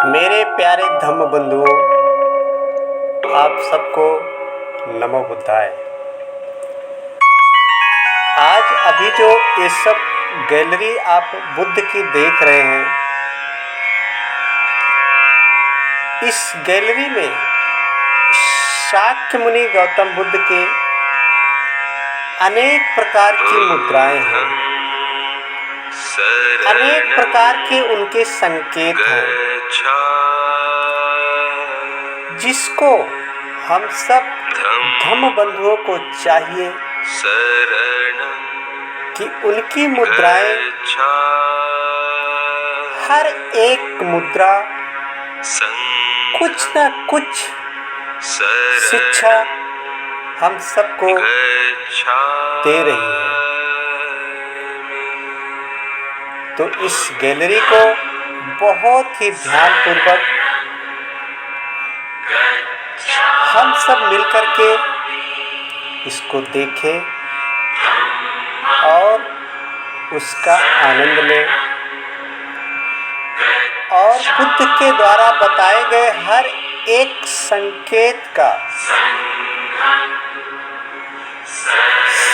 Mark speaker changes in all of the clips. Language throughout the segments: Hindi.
Speaker 1: मेरे प्यारे धम्म बंधुओं, आप सबको नमो बुद्धाय। आज अभी जो ये सब गैलरी आप बुद्ध की देख रहे हैं, इस गैलरी में शाक्य मुनि गौतम बुद्ध के अनेक प्रकार की मुद्राएं हैं, अनेक प्रकार के उनके संकेत हैं, जिसको हम सब धम्म बंधुओं को चाहिए कि उनकी मुद्राएं, हर एक मुद्रा कुछ न कुछ शिक्षा हम सबको दे रही है। तो इस गैलरी को बहुत ही ध्यानपूर्वक हम सब मिलकर के इसको देखें और उसका आनंद लें, और बुद्ध के द्वारा बताए गए हर एक संकेत का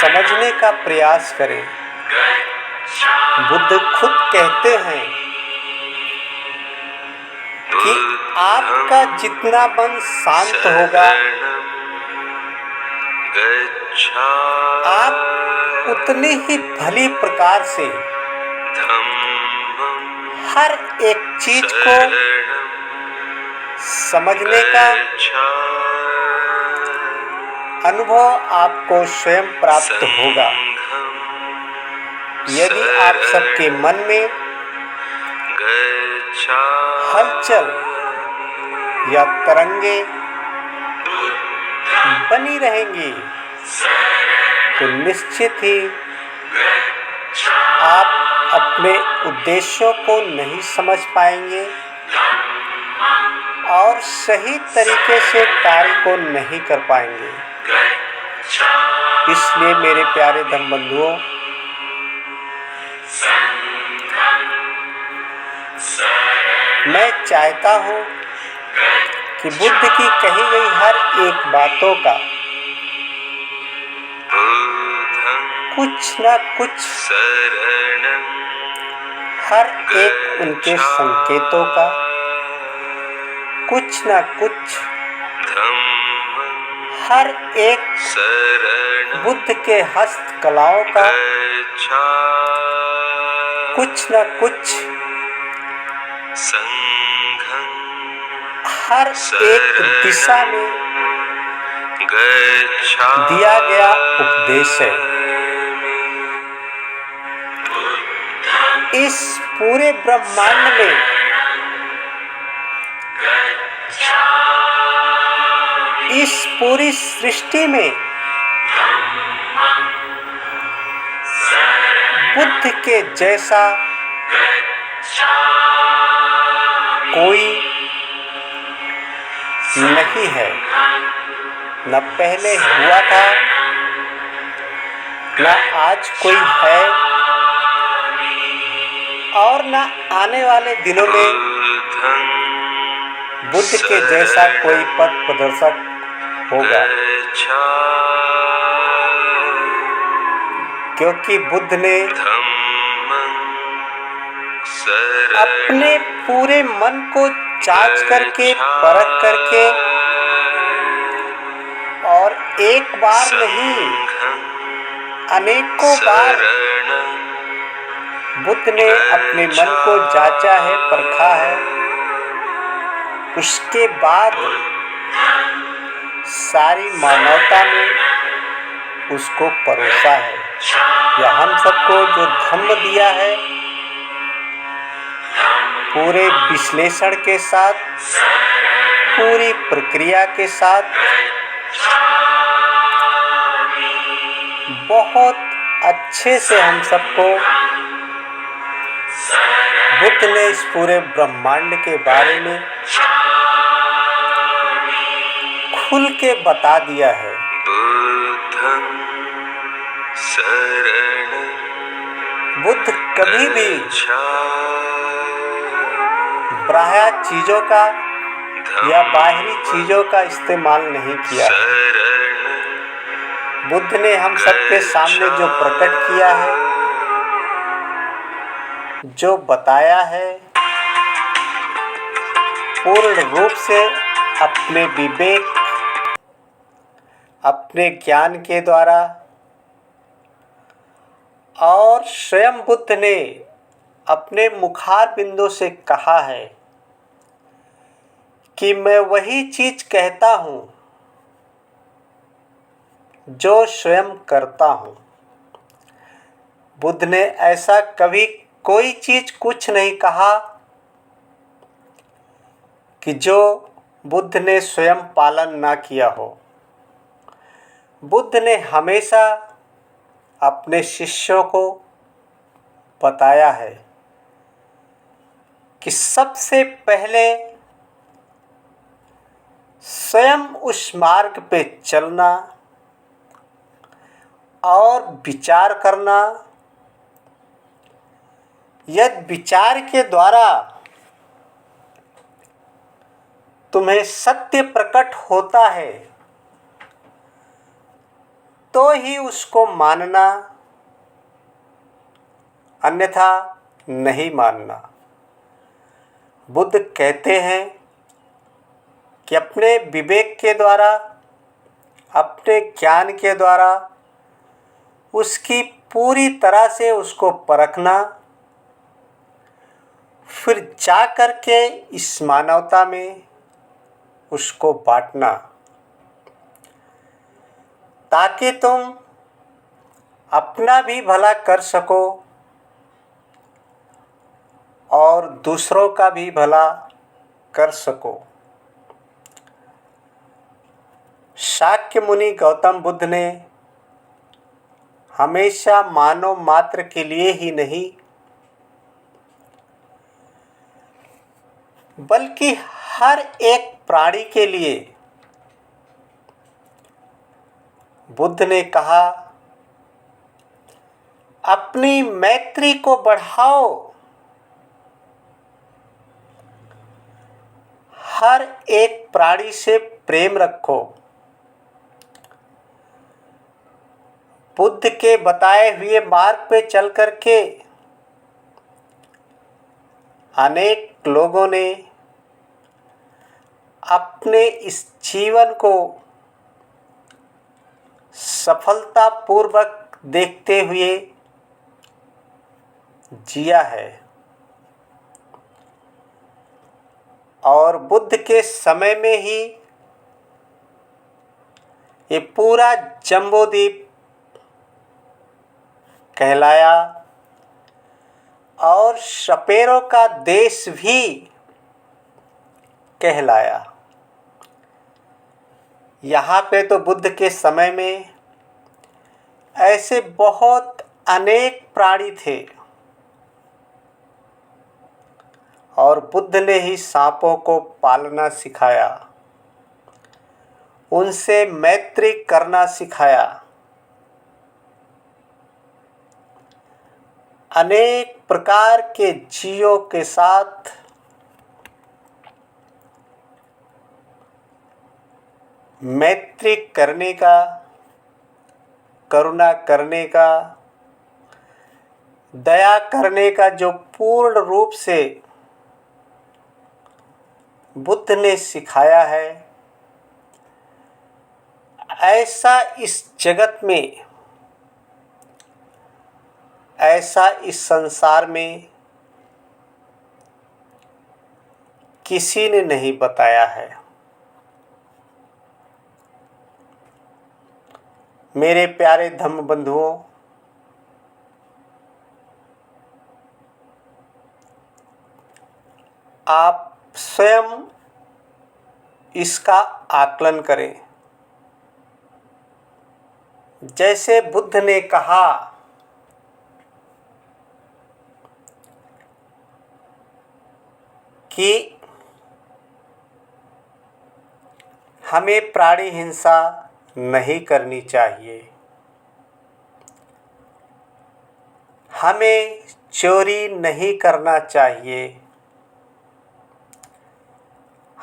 Speaker 1: समझने का प्रयास करें। बुद्ध खुद कहते हैं कि आपका जितना मन शांत होगा, आप उतनी ही भली प्रकार से हर एक चीज को समझने का अनुभव आपको स्वयं प्राप्त होगा। यदि आप सबके मन में हलचल या तरंगे बनी रहेंगी, तो निश्चित ही आप अपने उद्देश्यों को नहीं समझ पाएंगे और सही तरीके से कार्य को नहीं कर पाएंगे। इसलिए मेरे प्यारे धम्म बंधुओं, मैं चाहता हूँ कि बुद्ध की कही गई हर एक बातों का कुछ न कुछ, हर एक उनके संकेतों का कुछ न कुछ, हर एक बुद्ध के हस्तकलाओं का कुछ न कुछ, हर एक दिशा में दिया गया उपदेश है। इस पूरे ब्रह्मांड में इस पूरी सृष्टि में बुद्ध के जैसा कोई नहीं है। न पहले हुआ था, न आज कोई है, और न आने वाले दिनों में बुद्ध के जैसा कोई पथ प्रदर्शक होगा। क्योंकि बुद्ध ने अपने पूरे मन को जांच करके, परख करके, और एक बार नहीं अनेकों बार बुद्ध ने अपने मन को जांचा है, परखा है। उसके बाद सारी मानवता में उसको परोसा है, या हम सबको जो धम्म दिया है, पूरे विश्लेषण के साथ, पूरी प्रक्रिया के साथ, बहुत अच्छे से हम सबको बुद्ध ने इस पूरे ब्रह्मांड के बारे में खुल के बता दिया है। बुद्ध कभी भी बाह्य चीज़ों का या बाहरी चीज़ों का इस्तेमाल नहीं किया है। बुद्ध ने हम सबके सामने जो प्रकट किया है, जो बताया है, पूर्ण रूप से अपने विवेक, अपने ज्ञान के द्वारा, और स्वयं बुद्ध ने अपने मुखार बिंदु से कहा है कि मैं वही चीज कहता हूं जो स्वयं करता हूं। बुद्ध ने ऐसा कभी कोई चीज कुछ नहीं कहा कि जो बुद्ध ने स्वयं पालन ना किया हो। बुद्ध ने हमेशा अपने शिष्यों को बताया है कि सबसे पहले स्वयं उस मार्ग पे चलना और विचार करना। यदि विचार के द्वारा तुम्हें सत्य प्रकट होता है तो ही उसको मानना, अन्यथा नहीं मानना। बुद्ध कहते हैं कि अपने विवेक के द्वारा, अपने ज्ञान के द्वारा उसकी पूरी तरह से उसको परखना, फिर जा कर के इस मानवता में उसको बांटना, ताकि तुम अपना भी भला कर सको और दूसरों का भी भला कर सको। शाक्य मुनि गौतम बुद्ध ने हमेशा मानव मात्र के लिए ही नहीं, बल्कि हर एक प्राणी के लिए बुद्ध ने कहा, अपनी मैत्री को बढ़ाओ, हर एक प्राणी से प्रेम रखो। बुद्ध के बताए हुए मार्ग पे चल कर के अनेक लोगों ने अपने इस जीवन को सफलतापूर्वक देखते हुए जिया है। और बुद्ध के समय में ही ये पूरा जम्बूद्वीप कहलाया और सपेरों का देश भी कहलाया। यहाँ पे तो बुद्ध के समय में ऐसे बहुत अनेक प्राणी थे और बुद्ध ने ही सांपों को पालना सिखाया, उनसे मैत्री करना सिखाया। अनेक प्रकार के जीवों के साथ मैत्री करने का, करुणा करने का, दया करने का जो पूर्ण रूप से बुद्ध ने सिखाया है, ऐसा इस जगत में, ऐसा इस संसार में किसी ने नहीं बताया है। मेरे प्यारे धम्म बंधुओं, आप स्वयं इसका आकलन करें। जैसे बुद्ध ने कहा कि हमें प्राणी हिंसा नहीं करनी चाहिए, हमें चोरी नहीं करना चाहिए,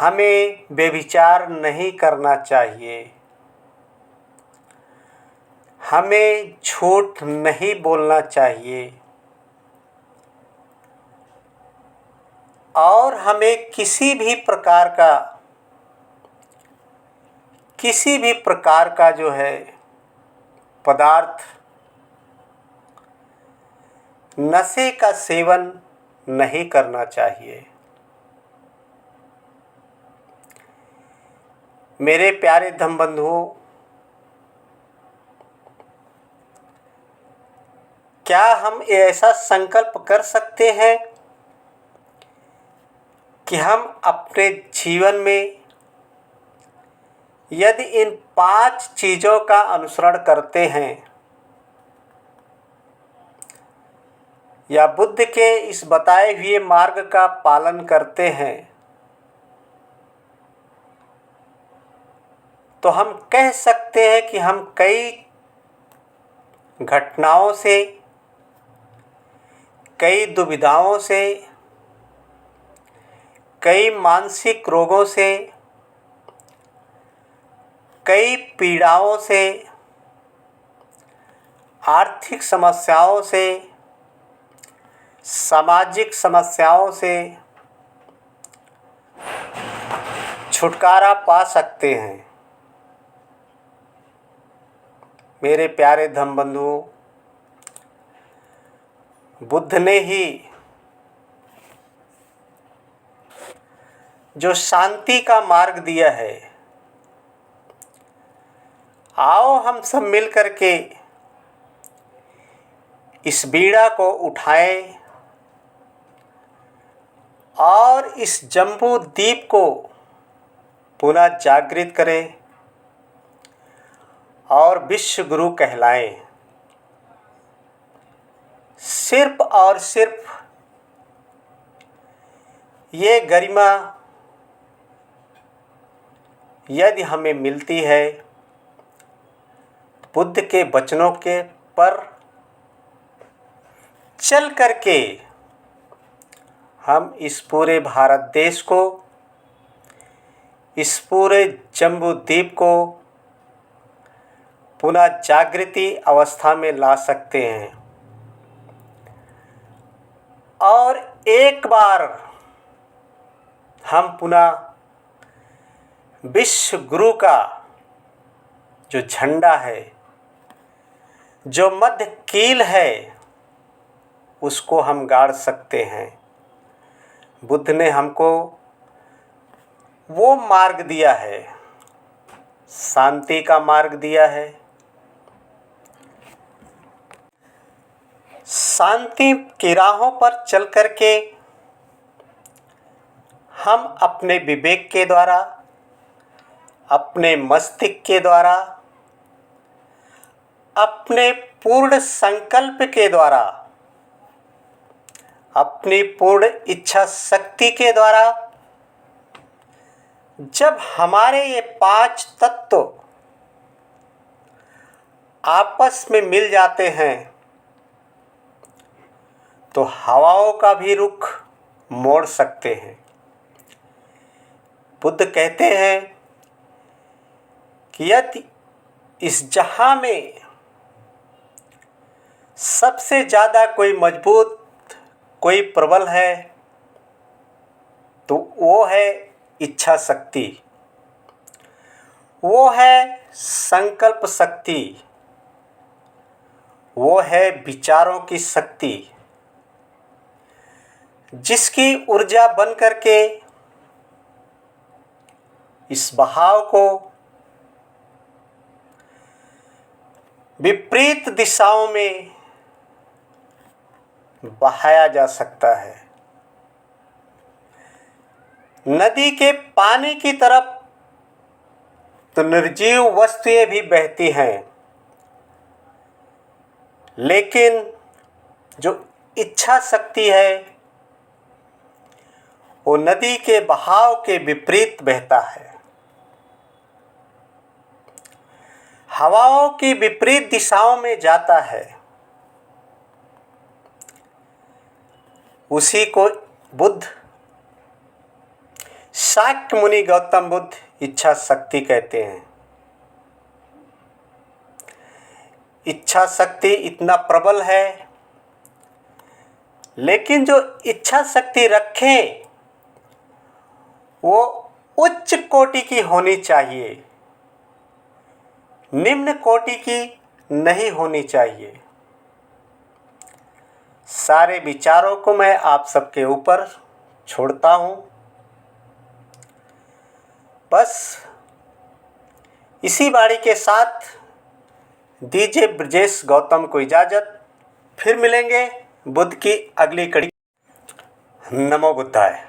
Speaker 1: हमें व्यभिचार नहीं करना चाहिए, हमें झूठ नहीं बोलना चाहिए और हमें किसी भी प्रकार का जो है पदार्थ, नशे का सेवन नहीं करना चाहिए। मेरे प्यारे धम्म बंधुओं, क्या हम ऐसा संकल्प कर सकते हैं कि हम अपने जीवन में यदि इन 5 चीज़ों का अनुसरण करते हैं या बुद्ध के इस बताए हुए मार्ग का पालन करते हैं, तो हम कह सकते हैं कि हम कई घटनाओं से, कई दुविधाओं से, कई मानसिक रोगों से, कई पीड़ाओं से, आर्थिक समस्याओं से, सामाजिक समस्याओं से छुटकारा पा सकते हैं। मेरे प्यारे धम्म बंधुओं, बुद्ध ने ही जो शांति का मार्ग दिया है, आओ हम सब मिल कर के इस बीड़ा को उठाएं और इस जम्बू द्वीप को पुनः जागृत करें और विश्व गुरु कहलाएं। सिर्फ और सिर्फ ये गरिमा यदि हमें मिलती है बुद्ध के वचनों के पर चल करके, हम इस पूरे भारत देश को, इस पूरे जम्बू द्वीप को पुनः जागृति अवस्था में ला सकते हैं और एक बार हम पुनः विश्व गुरु का जो झंडा है, जो मध्य कील है, उसको हम गाड़ सकते हैं। बुद्ध ने हमको वो मार्ग दिया है, शांति का मार्ग दिया है। शांति की राहों पर चल करके हम अपने विवेक के द्वारा, अपने मस्तिष्क के द्वारा, अपने पूर्ण संकल्प के द्वारा, अपनी पूर्ण इच्छा शक्ति के द्वारा, जब हमारे ये 5 तत्व आपस में मिल जाते हैं तो हवाओं का भी रुख मोड़ सकते हैं। बुद्ध कहते हैं कि यदि इस जहां में सबसे ज़्यादा कोई मजबूत, कोई प्रबल है तो वो है इच्छा शक्ति, वो है संकल्प शक्ति, वो है विचारों की शक्ति, जिसकी ऊर्जा बन करके इस बहाव को विपरीत दिशाओं में बहाया जा सकता है। नदी के पानी की तरफ तो निर्जीव वस्तुएं भी बहती हैं, लेकिन जो इच्छा शक्ति है वो नदी के बहाव के विपरीत बहता है। हवाओं की विपरीत दिशाओं में जाता है। उसी को बुद्ध शाक्य मुनि गौतम बुद्ध इच्छा शक्ति कहते हैं। इच्छा शक्ति इतना प्रबल है, लेकिन जो इच्छा शक्ति रखे वो उच्च कोटि की होनी चाहिए, निम्न कोटि की नहीं होनी चाहिए। सारे विचारों को मैं आप सबके ऊपर छोड़ता हूँ। बस इसी वाणी के साथ दीजिए ब्रजेश गौतम को इजाज़त। फिर मिलेंगे बुद्ध की अगली कड़ी। नमो बुद्धाय।